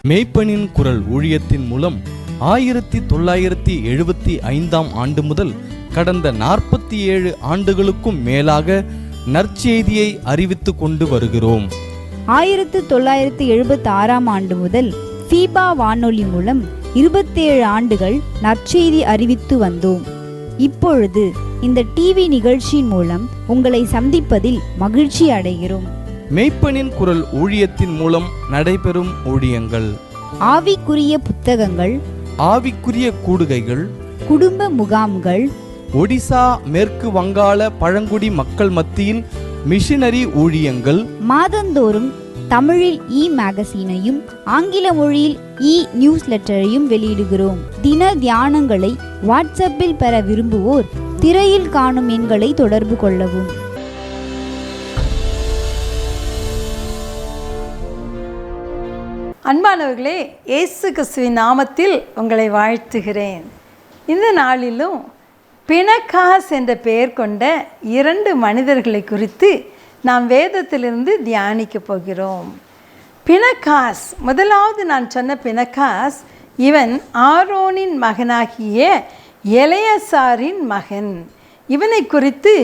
மேய்ப்பனின் குரல் ஊழியத்தின் மூலம் 1975 ஆண்டு முதல் கடந்த 47 ஆண்டுகளுக்கும் மேலாக நற்செய்தியை அறிவித்து கொண்டு வருகிறோம். 1976 ஆண்டு முதல் ஃபீபா வானொலி மூலம் 27 ஆண்டுகள் நற்செய்தி அறிவித்து வந்தோம். இப்பொழுது இந்த டிவி நிகழ்ச்சியின் மூலம் உங்களை சந்திப்பதில் மகிழ்ச்சி அடைகிறோம். மேய்ப்பனின் குரல் ஊழியத்தின் மூலம் நடைபெறும் ஊழியங்கள்: ஆவிக்குரிய புத்தகங்கள், ஆவிக்குரிய கூடுகைகள், குடும்ப முகாம்கள், ஒடிசா மேற்கு வங்காள பழங்குடி மக்கள் மத்தியில் மிஷனரி ஊழியங்கள், மாதந்தோறும் தமிழில் மேகசீனையும் ஆங்கில மொழியில் நியூஸ் லெட்டரையும் வெளியிடுகிறோம். தின தியானங்களை வாட்ஸ்அப்பில் பெற விரும்புவோர் திரையில் காணும் எண்களை தொடர்பு கொள்ளவும். அன்பானவர்களே, இயேசு கிறிஸ்துவின் நாமத்தில் உங்களை வாழ்த்துகிறேன். இந்த நாளிலும் பினகாஸ் என்ற பெயர் கொண்ட 2 மனிதர்களை குறித்து நாம் வேதத்திலிருந்து தியானிக்க போகிறோம். பினகாஸ், முதலாவது நான் சொன்ன பினகாஸ், இவன் ஆரோனின் மகனாகிய எலெயாசாரின் மகன். இவனை குறித்து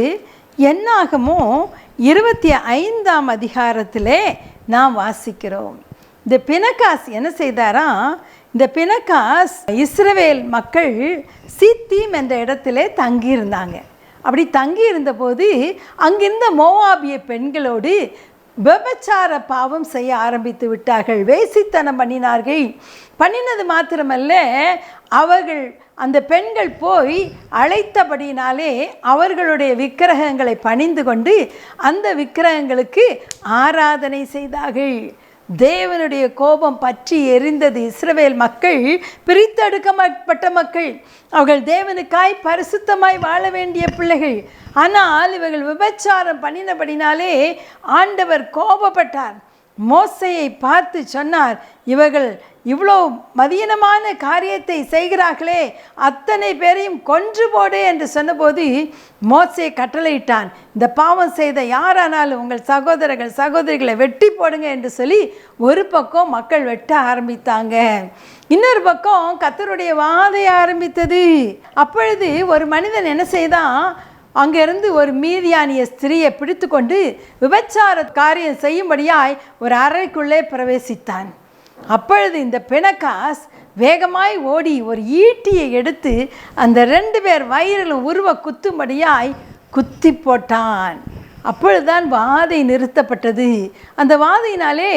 என்னாகமோ 25ஆம் அதிகாரத்திலே நாம் வாசிக்கிறோம். இந்த பினகாஸ் என்ன செய்தாரா? இந்த பினகாஸ் இஸ்ரவேல் மக்கள் சீத்தீம் என்ற இடத்திலே தங்கியிருந்தாங்க. அப்படி தங்கியிருந்த போது அங்கிருந்த மோவாபிய பெண்களோடு விபச்சார பாவம் செய்ய ஆரம்பித்து விட்டார்கள். வேசித்தனம் பண்ணினார்கள். பண்ணினது மாத்திரமல்ல, அவர்கள் அந்த பெண்கள் போய் அழைத்தபடினாலே அவர்களுடைய விக்கிரகங்களை பணிந்து கொண்டு அந்த விக்கிரகங்களுக்கு ஆராதனை செய்தார்கள். தேவனுடைய கோபம் பற்றி எரிந்தது. இஸ்ரவேல் மக்கள் பிரித்தெடுக்கப்பட்ட மக்கள். அவர்கள் தேவனுக்காய் பரிசுத்தமாய் வாழ வேண்டிய பிள்ளைகள். ஆனால் இவர்கள் விபச்சாரம் பண்ணினபடினாலே ஆண்டவர் கோபப்பட்டார். மோசேயை பார்த்து சொன்னார், இவர்கள் இவ்வளோ மதியனமான காரியத்தை செய்கிறார்களே, அத்தனை பேரையும் கொன்று போடு என்று சொன்னபோது மோசே கட்டளையிட்டான், இந்த பாவம் செய்த யாரானாலும் உங்கள் சகோதரிகளை வெட்டி போடுங்க என்று சொல்லி ஒரு பக்கம் மக்கள் வெட்ட ஆரம்பித்தாங்க. இன்னொரு பக்கம் கர்த்தருடைய வாதை ஆரம்பித்தது. அப்பொழுது ஒரு மனிதன் என்ன செய்தான்? அங்கிருந்து ஒரு மீதியானிய ஸ்திரியை பிடித்து கொண்டு விபச்சார காரியம் செய்யும்படியாய் ஒரு அறைக்குள்ளே பிரவேசித்தான். அப்பொழுது இந்த பினகாஸ் வேகமாய் ஓடி ஒரு ஈட்டியை எடுத்து அந்த 2 பேர் வயிறிலும் உருவ குத்தும்படியாய் குத்தி போட்டான். அப்பொழுதுதான் வாதை நிறுத்தப்பட்டது. அந்த வாதையினாலே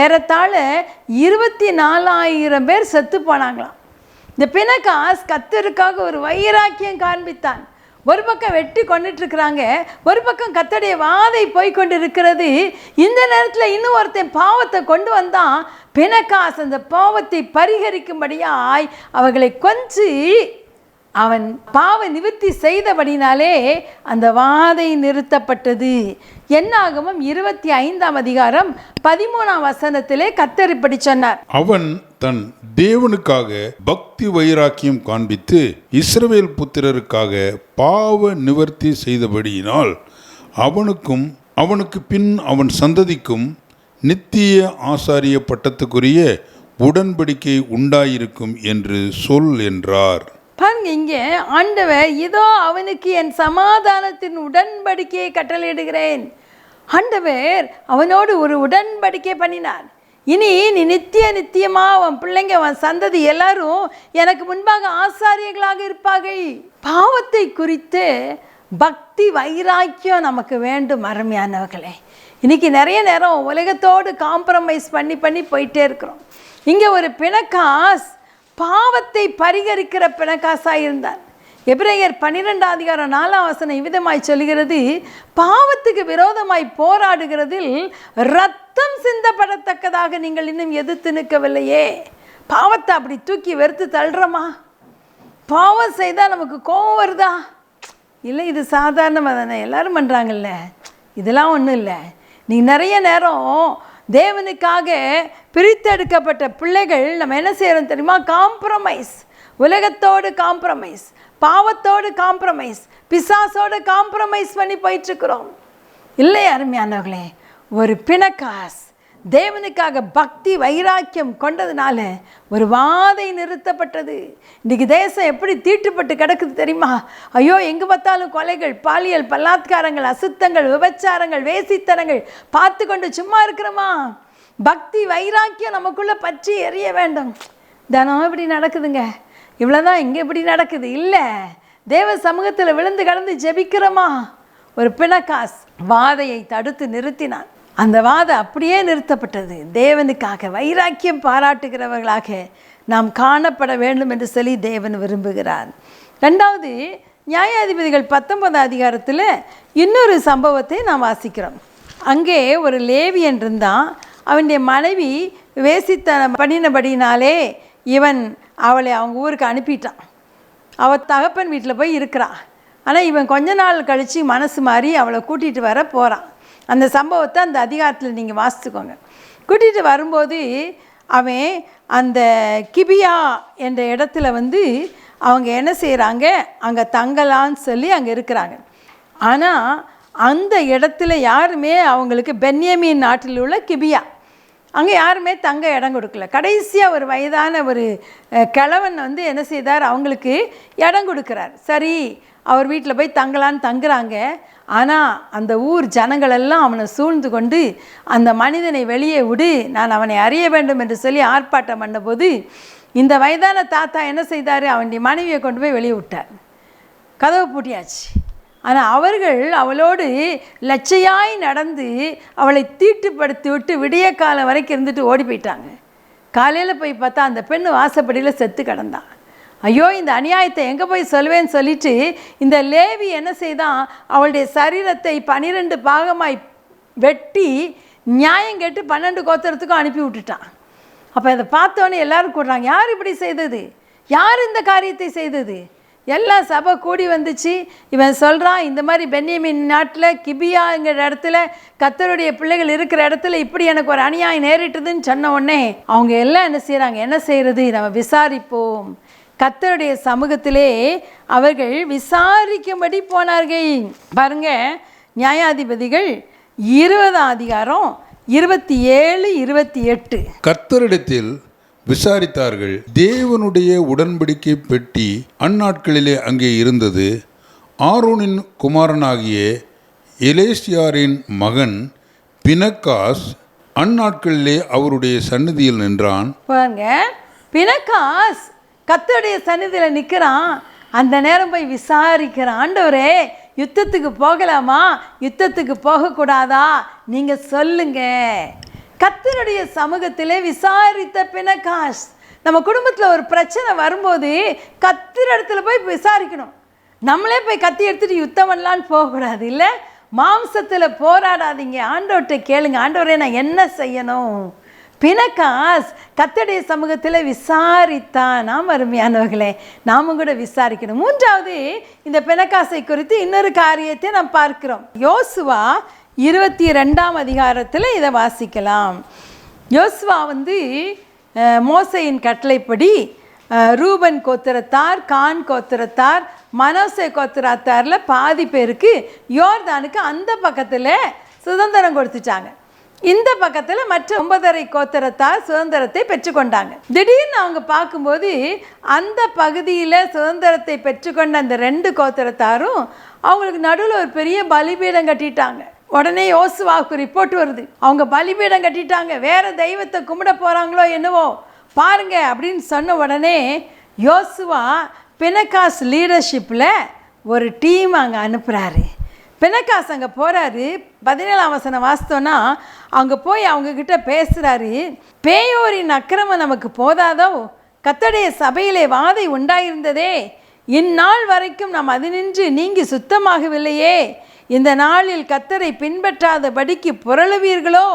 ஏறத்தாழ 24,000 பேர் செத்து போனாங்களாம். இந்த பினகாஸ் கர்த்தருக்காக ஒரு வைராக்கியம் காண்பித்தான். ஒரு பக்கம் வெட்டி கொண்டுட்டுருக்குறாங்க, ஒரு பக்கம் கர்த்தருடைய வாதை போய்கொண்டு இருக்கிறது. இந்த நேரத்தில் இன்னும் ஒருத்தன் பாவத்தை கொண்டு வந்தான். பினகாஸ் அந்த பாவத்தை பரிகரிக்கும்படியாய் அவர்களை கொஞ்சி அவன் பாவ நிவர்த்தி செய்தபடினாலே அந்த வாதை நிறுத்தப்பட்டது. என்னாகமம் 25ஆம் அதிகாரம் 13ஆம் வசனத்திலே கர்த்தர் இப்படி சொன்னார், அவன் தன் தேவனுக்காக பக்தி வைராக்கியம் காண்பித்து இஸ்ரவேல் புத்திரருக்காக பாவ நிவர்த்தி செய்தபடியினால் அவனுக்கும் அவனுக்கு பின் அவன் சந்ததிக்கும் நித்திய ஆசாரிய பட்டத்துக்குரிய உடன்படிக்கை உண்டாயிருக்கும் என்று சொல் என்றார். பாருங்க, இங்கே ஆண்டவர் இதோ அவனுக்கு என் சமாதானத்தின் உடன்படிக்கையை கட்டளையிடுகிறேன். ஆண்டவர் அவனோடு ஒரு உடன்படிக்கை பண்ணினார். இனி நீ நித்தியமாக அவன் பிள்ளைங்க, அவன் சந்ததி எல்லாரும் எனக்கு முன்பாக ஆசாரியர்களாக இருப்பார்கள். பாவத்தை குறித்து பக்தி வைராக்கியம் நமக்கு வேண்டும். அருமையானவர்களே, இன்னைக்கு நிறைய நேரம் உலகத்தோடு காம்ப்ரமைஸ் பண்ணி போயிட்டே இருக்கிறோம். இங்கே ஒரு பினகாஸ் பாவத்தை பரிகரிக்கிற பினகாசாக இருந்தார். எபிரேயர் 12ஆம் அதிகாரம் 4ஆம் வசனம் இவ்விதமாய் சொல்கிறது, பாவத்துக்கு விரோதமாய் போராடுகிறதில் ரத்தம் சிந்தப்படத்தக்கதாக நீங்கள் இன்னும் எதிர்த்து நிற்கவில்லையே. பாவத்தை அப்படி தூக்கி வெறுத்து தள்ளுறோமா? பாவம் செய்தால் நமக்கு கோபம் வருதா? இல்லை, இது சாதாரணமாக தானே, எல்லோரும் பண்ணுறாங்கல்ல, இதெல்லாம் ஒன்றும் இல்லை. நீ நிறைய நேரம் தேவனுக்காக பிரித்தெடுக்கப்பட்ட பிள்ளைகள் நம்ம என்ன செய்கிறோம் தெரியுமா? காம்ப்ரமைஸ். உலகத்தோடு காம்ப்ரமைஸ், பாவத்தோடு காம்ப்ரமைஸ், பிசாசோடு காம்ப்ரமைஸ் பண்ணி போயிட்டுருக்குறோம். இல்லை அருமையானவர்களே, ஒரு பினகாஸ் தேவனுக்காக பக்தி வைராக்கியம் கொண்டதுனால ஒரு வாதை நிறுத்தப்பட்டது. இன்றைக்கி தேசம் எப்படி தீட்டுப்பட்டு கிடக்குது தெரியுமா? ஐயோ, எங்கே பார்த்தாலும் கொலைகள், பாலியல் பலாத்காரங்கள், அசுத்தங்கள், விபச்சாரங்கள், வேசித்தனங்கள் பார்த்து கொண்டு சும்மா இருக்கிறோமா? பக்தி வைராக்கியம் நமக்குள்ளே பற்றி எரிய வேண்டும். தினம் இப்படி நடக்குதுங்க, இவ்வளோதான், இங்கே இப்படி நடக்குது இல்லை. தேவ சமூகத்தில் விழுந்து கடந்து ஜெபிக்கிறோமா? ஒரு பிணக்காஸ் வாதையை தடுத்து நிறுத்தினான். அந்த வாதம் அப்படியே நிறுத்தப்பட்டது. தேவனுக்காக வைராக்கியம் பாராட்டுகிறவர்களாக நாம் காணப்பட வேண்டும் என்று சொல்லி தேவன் விரும்புகிறார். ரெண்டாவது, நியாயாதிபதிகள் 19 அதிகாரத்தில் இன்னொரு சம்பவத்தை நாம் வாசிக்கிறோம். அங்கே ஒரு லேவியன் இருந்தான். அவனுடைய மனைவி வேசித்தனம் பண்ணினபடினாலே இவன் அவளை அவங்க ஊருக்கு அனுப்பிட்டான். அவள் தகப்பன் வீட்டில் போய் இருக்கிறான். ஆனால் இவன் கொஞ்ச நாள் கழித்து மனசு மாறி அவளை கூட்டிகிட்டு வர போகிறான். அந்த சம்பவத்தை அந்த அதிகாரத்தில் நீங்கள் வாசித்துக்கோங்க. கூட்டிகிட்டு வரும்போது அவன் அந்த கிபியா என்ற இடத்துல அவங்க என்ன செய்கிறாங்க, அங்கே தங்கலான்னு சொல்லி அங்கே இருக்கிறாங்க. ஆனால் அந்த இடத்துல யாருமே அவங்களுக்கு பென்யமீன் நாட்டில் உள்ள கிபியா அங்கே யாருமே தங்க இடம் கொடுக்கல. கடைசியாக ஒரு வயதான ஒரு கிழவன் என்ன செய்தார், அவங்களுக்கு இடம் கொடுக்குறார். சரி, அவர் வீட்டில் போய் தங்கலான்னு தங்குறாங்க. ஆனால் அந்த ஊர் ஜனங்களெல்லாம் அவனை சூழ்ந்து கொண்டு அந்த மனிதனை வெளியே விடு, நான் அவனை அறிய வேண்டும் என்று சொல்லி ஆர்ப்பாட்டம் பண்ணபோது இந்த வயதான தாத்தா என்ன செய்தார், அவனுடைய மனைவியை கொண்டு போய் வெளியே விட்டார். கதவை பூட்டியாச்சு. ஆனால் அவர்கள் அவளோடு லட்சையாய் நடந்து அவளை தீட்டுப்படுத்தி விட்டு விடிய காலம் வரைக்கும் இருந்துட்டு ஓடி போயிட்டாங்க. காலையில் போய் பார்த்தா அந்த பெண்ணு வாசப்படியில் செத்து கிடந்தான். ஐயோ, இந்த அநியாயத்தை எங்கே போய் சொல்வேன்னு சொல்லிட்டு இந்த லேவி என்ன செய்தான், அவளுடைய சரீரத்தை 12 பாகமாய் வெட்டி நியாயம் கேட்டு 12 கோத்திரத்துக்கும் அனுப்பி விட்டுட்டான். அப்போ அதை பார்த்தோன்னே எல்லாரும் கூடுறாங்க, யார் இப்படி செய்தது, யார் இந்த காரியத்தை செய்தது? எல்லா சபை கூடி வந்துச்சு. இவன் சொல்கிறான், இந்த மாதிரி பென்யமீன் நாட்டில் கிபியாங்கிற இடத்துல கர்த்தருடைய பிள்ளைகள் இருக்கிற இடத்துல இப்படி எனக்கு ஒரு அநியாயம் நேரிட்டதுன்னு சொன்ன உடனே அவங்க எல்லாம் என்ன செய்கிறாங்க, என்ன செய்கிறது, நம்ம விசாரிப்போம். கர்த்தருடைய சமூகத்திலே அவர்கள் விசாரிக்கும்படி போனார்கள். பாருங்க, நியாயாதிபதிகள் 20 அதிகாரம் 27, 28. கர்த்தரிடத்தில் விசாரித்தார்கள். தேவனுடைய உடன்படிக்கை பெட்டி அந்நாட்களிலே அங்கே இருந்தது. ஆரோனின் குமாரனாகிய எலேசியாரின் மகன் பினக்காஸ் அந்நாட்களிலே அவருடைய சந்நிதியில் நின்றான். பாருங்க, பினக்காஸ் கர்த்தருடைய சந்நிதியில் நிற்கிறான். அந்த நேரம் போய் விசாரிக்கிறான், ஆண்டவரே, யுத்தத்துக்கு போகலாமா, யுத்தத்துக்கு போகக்கூடாதா, நீங்கள் சொல்லுங்க. கர்த்தருடைய சமூகத்திலே விசாரித்த பினக்காஸ். நம்ம குடும்பத்தில் ஒரு பிரச்சனை வரும்போது கர்த்தர் இடத்துல போய் விசாரிக்கணும். நம்மளே போய் கத்தி எடுத்துகிட்டு யுத்தம் பண்ணலான்னு போகக்கூடாது. இல்லை, மாம்சத்தில் போராடாதீங்க, ஆண்டவர்கிட்ட கேளுங்க, ஆண்டவரே நான் என்ன செய்யணும். பினக்காஸ் கர்த்தருடைய சமூகத்தில் விசாரித்தான். நாம் அருமையானவர்களே, நாமும் கூட விசாரிக்கணும். மூன்றாவது, இந்த பினக்காசை குறித்து இன்னொரு காரியத்தை நாம் பார்க்கிறோம். யோசுவா 22 அதிகாரத்தில் இதை வாசிக்கலாம். யோசுவா மோசையின் கட்டளைப்படி ரூபன் கோத்திரத்தார், கான் கோத்திரத்தார், மனோசே கோத்திரத்தாரில் பாதி பேருக்கு யோர்தானுக்கு அந்த பக்கத்தில் சுதந்திரம் கொடுத்துட்டாங்க. இந்த பக்கத்தில் மற்ற 9.5 கோத்திரத்தார் சுதந்திரத்தை பெற்றுக்கொண்டாங்க. திடீர்னு அவங்க பார்க்கும்போது அந்த பகுதியில் சுதந்திரத்தை பெற்றுக்கொண்ட அந்த 2 கோத்திரத்தாரும் அவங்களுக்கு நடுவில் ஒரு பெரிய பலிபீடம் கட்டிட்டாங்க. உடனே யோசுவாவுக்கு ரிப்போர்ட் வருது, அவங்க பலிபீடம் கட்டிட்டாங்க, வேற தெய்வத்தை கும்பிட போகிறாங்களோ என்னவோ பாருங்க அப்படின்னு சொன்ன உடனே யோசுவா பினக்காஸ் லீடர்ஷிப்பில் ஒரு டீம் அங்கே அனுப்புகிறாரு. பினக்காஸ் அங்கே போகிறாரு. 17ஆம் வசனம் வாசித்தோன்னா அங்கே போய் அவங்கக்கிட்ட பேசுகிறாரு. பேயோரின் அக்கிரமம் நமக்கு போதாதோ, கர்த்தருடைய சபையிலே வாதை உண்டாயிருந்ததே, இந்நாள் வரைக்கும் நாம் அதினின்று நீங்கி சுத்தமாகவில்லையே, இந்த நாளில் கர்த்தரை பின்பற்றாதபடிக்கு புரளுவீர்களோ,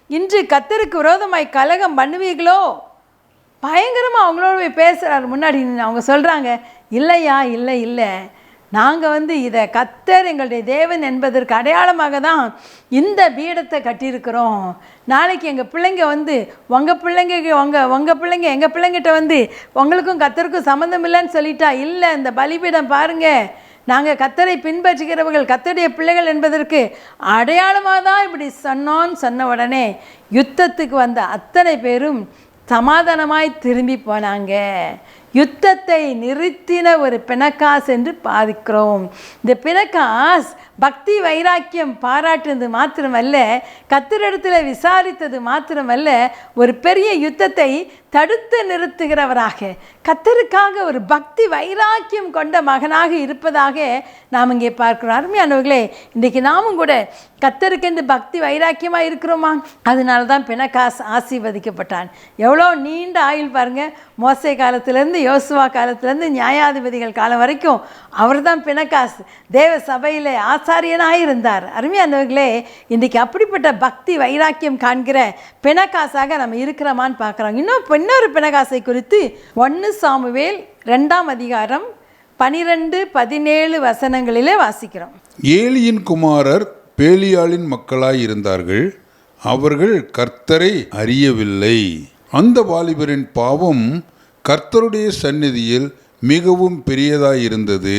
இன்று கர்த்தருக்கு விரோதமாய் கலகம் பண்ணுவீர்களோ. பயங்கரமாக அவங்களோட போய் பேசுகிறாரு. முன்னாடி அவங்க சொல்கிறாங்க, இல்லையா, இல்லை இல்லை, நாங்கள் இதை கர்த்தர் எங்களுடைய தேவன் என்பதற்கு அடையாளமாக தான் இந்த பீடத்தை கட்டியிருக்கிறோம். நாளைக்கு எங்கள் பிள்ளைங்க உங்கள் பிள்ளைங்க எங்கள் பிள்ளைங்கிட்ட உங்களுக்கும் கர்த்தருக்கும் சம்மந்தம் இல்லைன்னு சொல்லிட்டா, இல்லை இந்த பலிபீடம் பாருங்கள் நாங்கள் கர்த்தரை பின்பற்றுகிறவர்கள் கர்த்தருடைய பிள்ளைகள் என்பதற்கு அடையாளமாக தான் இப்படி சொன்ன உடனே யுத்தத்துக்கு வந்த அத்தனை பேரும் சமாதானமாய் திரும்பி போனாங்க. யுத்தத்தை நிறுத்தின ஒரு பிணக்காஸ் என்று பார்க்கிறோம். இந்த பிணக்காஸ் பக்தி வைராக்கியம் பாராட்டுறது மாத்திரமல்ல, கர்த்தரிடத்தில் விசாரித்தது மாத்திரமல்ல, ஒரு பெரிய யுத்தத்தை தடுத்து நிறுத்துகிறவராக, கர்த்தருக்காக ஒரு பக்தி வைராக்கியம் கொண்ட மகனாக இருப்பதாக நாம் இங்கே பார்க்கிறோம். அருமையானவர்களே, இன்றைக்கு நாமும் கூட கர்த்தருக்கென்று பக்தி வைராக்கியமாக இருக்கிறோமா? அதனால தான் பிணக்காஸ் ஆசீர்வதிக்கப்பட்டான். எவ்வளோ நீண்ட ஆயுள் பாருங்கள். மோசே காலத்திலேருந்து யோசுவா காலத்திலேருந்து நியாயாதிபதிகள் காலம் வரைக்கும் அவர் தான் பிணக்காஸ் தேவ சபையில் ஆசாரியனாக இருந்தார். அருமையானவர்களே, இன்றைக்கி அப்படிப்பட்ட பக்தி வைராக்கியம் காண்கிற பிணக்காசாக நம்ம இருக்கிறோமான்னு பார்க்குறோம். இன்னொரு பிணக்காசை குறித்து 1 சாமுவேல் 2ஆம் அதிகாரம் 12-17 வசனங்களிலே வாசிக்கிறோம். ஏலியின் குமாரர் பேலியாளின் மக்களாய் இருந்தார்கள். அவர்கள் கர்த்தரை அறியவில்லை. அந்த வாலிபரின் பாவம் கர்த்தருடைய சந்நிதியில் மிகவும் பெரியதாயிருந்தது.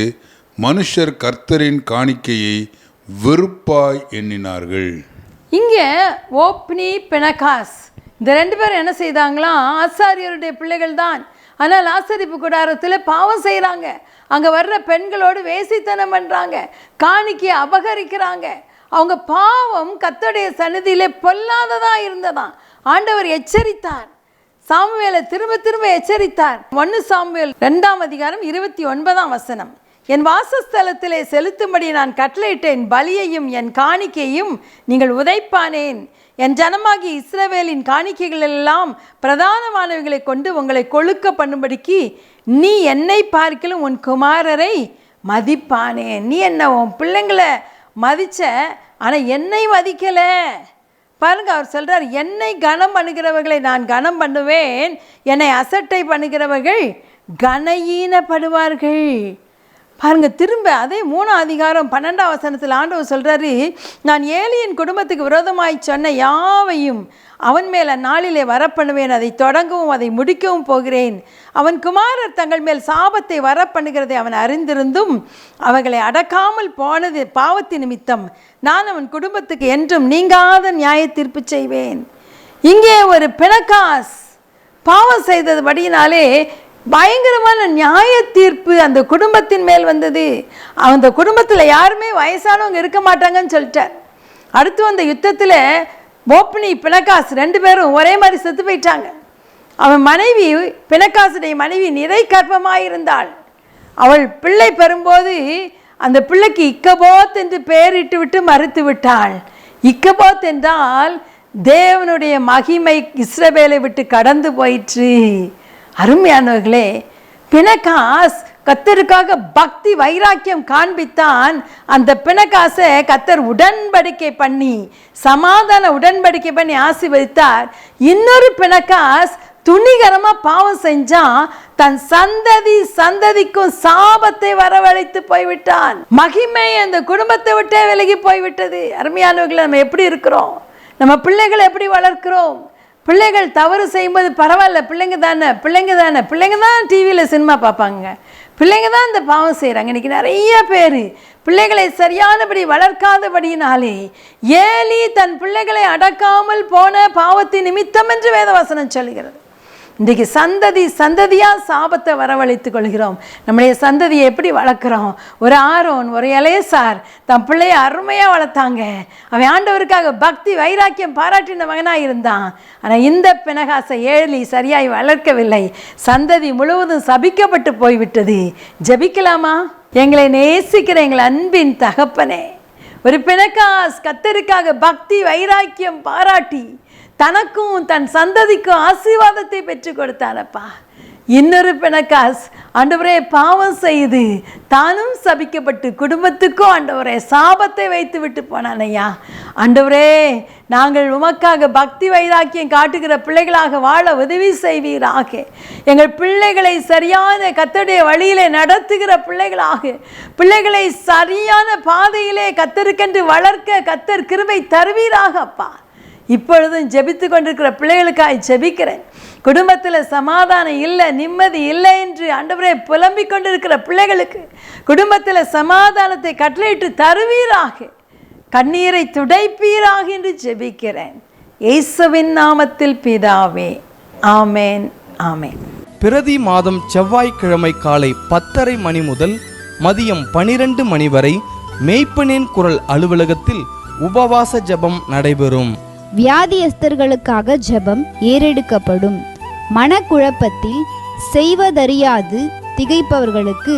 மனுஷர் கர்த்தரின் காணிக்கையை வெறுப்பாய் எண்ணினார்கள். இங்கே ஓப்னி பிணக்காஸ் இந்த 2 பேரும் என்ன செய்தாங்களாம்? ஆசாரியருடைய பிள்ளைகள் தான். ஆனால் ஆசரிப்பு கூடாரத்தில் பாவம் செய்கிறாங்க. அங்கே வர்ற பெண்களோடு வேசித்தனம் பண்ணுறாங்க, காணிக்கையை அபகரிக்கிறாங்க. அவங்க பாவம் கர்த்தருடைய சந்நிதியிலே பொல்லாததாக இருந்ததாம். ஆண்டவர் எச்சரித்தார். சாமுவேலை திரும்ப எச்சரித்தார். 1 சாமுவேல் 2ஆம் அதிகாரம் 29ஆம் வசனம். என் வாசஸ்தலத்திலே செலுத்தும்படி நான் கட்டளையிட்டேன், பலியையும் என் காணிக்கையும் நீங்கள் உதைப்பானேன். என் ஜனமாகி இஸ்ரவேலின் காணிக்கைகள் எல்லாம் பிரதானமானவைகளை கொண்டு உங்களை கொழுக்க பண்ணும்படிக்கு நீ என்னை பார்க்கலும் உன் குமாரரை மதிப்பானேன். நீ என்ன உன் பிள்ளைங்களை மதிச்ச, ஆனால் என்னை மதிக்கலை. பாருங்க, அவர் சொல்கிறார், என்னை கனம் பண்ணுகிறவர்களை நான் கனம் பண்ணுவேன், என்னை அசட்டை பண்ணுகிறவர்கள் கனஈனப்படுவார்கள். பாருங்க, திரும்ப அதே 3ஆம் அதிகாரம் 12ஆம் வசனத்தில் ஆண்டவர் சொல்கிறாரு, நான் ஏலியின் குடும்பத்துக்கு விரோதமாய் சொன்ன யாவையும் அவன் மேல் அந்நாளிலே வரப்பண்ணுவேன், அதை தொடங்கவும் அதை முடிக்கவும் போகிறேன். அவன் குமாரர் தங்கள் மேல் சாபத்தை வரப்பண்ணுகிறதை அவன் அறிந்திருந்தும் அவர்களை அடக்காமல் போனது பாவத்தின் நிமித்தம் நான் அவன் குடும்பத்துக்கு என்றும் நீங்காத நியாய தீர்ப்பு செய்வேன். இங்கே ஒரு பிணக்காஸ் பாவம் செய்தபடியினாலே பயங்கரமான நியாய தீர்ப்பு அந்த குடும்பத்தின் மேல் வந்தது. அந்த குடும்பத்தில் யாருமே வயசானவங்க இருக்க மாட்டாங்கன்னு சொல்லிட்டார். அடுத்து வந்த யுத்தத்தில் ஓப்னி பிணக்காஸ் 2 பேரும் ஒரே மாதிரி செத்து போயிட்டாங்க. அவன் மனைவி, பிணக்காசுடைய மனைவி நிறை கர்ப்பமாயிருந்தாள். அவள் பிள்ளை பெறும்போது அந்த பிள்ளைக்கு இக்கபோத் என்று பெயரிட்டு விட்டு மறுத்து விட்டாள். இக்கபோத் என்றால் தேவனுடைய மகிமை இஸ்ரவேலை விட்டு கடந்து போயிற்று. அருமையானவர்களே, பிணக்காஸ் கர்த்தருக்காக பக்தி வைராக்கியம் காண்பித்தான். அந்த பிணக்காசை கர்த்தர் உடன்படிக்கை பண்ணி, சமாதான உடன்படிக்கை பண்ணி ஆசீர்வதித்தார். இன்னொரு பிணக்காஸ் துணிகரமாக பாவம் செஞ்சான். தன் சந்ததிக்கும் சாபத்தை வரவழைத்து போய்விட்டான். மகிமை அந்த குடும்பத்தை விட்டே விலகி போய்விட்டது. அருமையானவர்களை, நம்ம எப்படி இருக்கிறோம்? நம்ம பிள்ளைகளை எப்படி வளர்க்கிறோம்? பிள்ளைகள் தவறு செய்யும்போது பரவாயில்ல, பிள்ளைங்க தான் டிவியில் சினிமா பார்ப்பாங்க, பிள்ளைங்க தான் இந்த பாவம் செய்கிறாங்க. இன்றைக்கி நிறைய பேர் பிள்ளைகளை சரியானபடி வளர்க்காதபடியினாலே ஏலி தன் பிள்ளைகளை அடக்காமல் போன பாவத்தின் நிமித்தம் என்று வேதவசனம் சொல்கிறது. இன்றைக்கு சந்ததியாக சாபத்தை வரவழைத்து கொள்கிறோம். நம்முடைய சந்ததியை எப்படி வளர்க்குறோம்? ஒரு ஆரோன், ஒரு எலேசார் தன் பிள்ளைய அருமையாக வளர்த்தாங்க. அவன் ஆண்டவருக்காக பக்தி வைராக்கியம் பாராட்டின மகனாக இருந்தான். ஆனால் இந்த பிணகாசை ஏலி சரியாய் வளர்க்கவில்லை. சந்ததி முழுவதும் சபிக்கப்பட்டு போய்விட்டது. ஜெபிக்கலாமா? எங்களை நேசிக்கிற எங்கள் அன்பின் தகப்பனே, ஒரு பிணக்காஸ் கர்த்தருக்காக பக்தி வைராக்கியம் பாராட்டி தனக்கும் தன் சந்ததிக்கும் ஆசீர்வாதத்தை பெற்று கொடுத்தானப்பா. இன்னொரு பிணக்காஸ் ஆண்டவரே பாவம் செய்து தானும் சபிக்கப்பட்டு குடும்பத்துக்கும் ஆண்டவரே சாபத்தை வைத்து விட்டு போனான் ஐயா. ஆண்டவரே, நாங்கள் உமக்காக பக்தி வைராக்கியம் காட்டுகிற பிள்ளைகளாக வாழ உதவி செய்வீராக. எங்கள் பிள்ளைகளை சரியான கர்த்தருடைய வழியிலே நடத்துகிற பிள்ளைகளாக, பிள்ளைகளை சரியான பாதையிலே கர்த்தருக்கென்று வளர்க்க கர்த்தர் கிருபை தருவீராக அப்பா. இப்பொழுதும் ஜெபித்து கொண்டிருக்கிற பிள்ளைகளுக்காய் ஜெபிக்கிறேன். குடும்பத்தில் சமாதானம் இல்லை, நிம்மதி இல்லை என்று ஆண்டவரே புலம்பிக் கொண்டிருக்கிற பிள்ளைகளுக்கு குடும்பத்தில் சமாதானத்தை கட்டளையிட்டு தருவீராக, கண்ணீரை துடைப்பீராக என்று ஜெபிக்கிறேன். இயேசுவின் நாமத்தில் பிதாவே, ஆமேன், ஆமேன். பிரதி மாதம் செவ்வாய்க்கிழமை காலை 10:30 மணி முதல் மதியம் 12 மணி வரை மேய்ப்பனின் குரல் அலுவலகத்தில் உபவாச ஜெபம் நடைபெறும். வியாதியஸ்தர்களுக்காக ஜெபம் ஏறெடுக்கப்படும். மனக்குழப்பத்தில் செய்வதறியாது திகைப்பவர்களுக்கு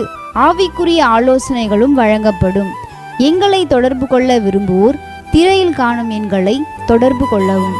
ஆவிக்குரிய ஆலோசனைகளும் வழங்கப்படும். எங்களை தொடர்பு கொள்ள விரும்புவோர் திரையில் காணும் எண்களை தொடர்பு கொள்ளவும்.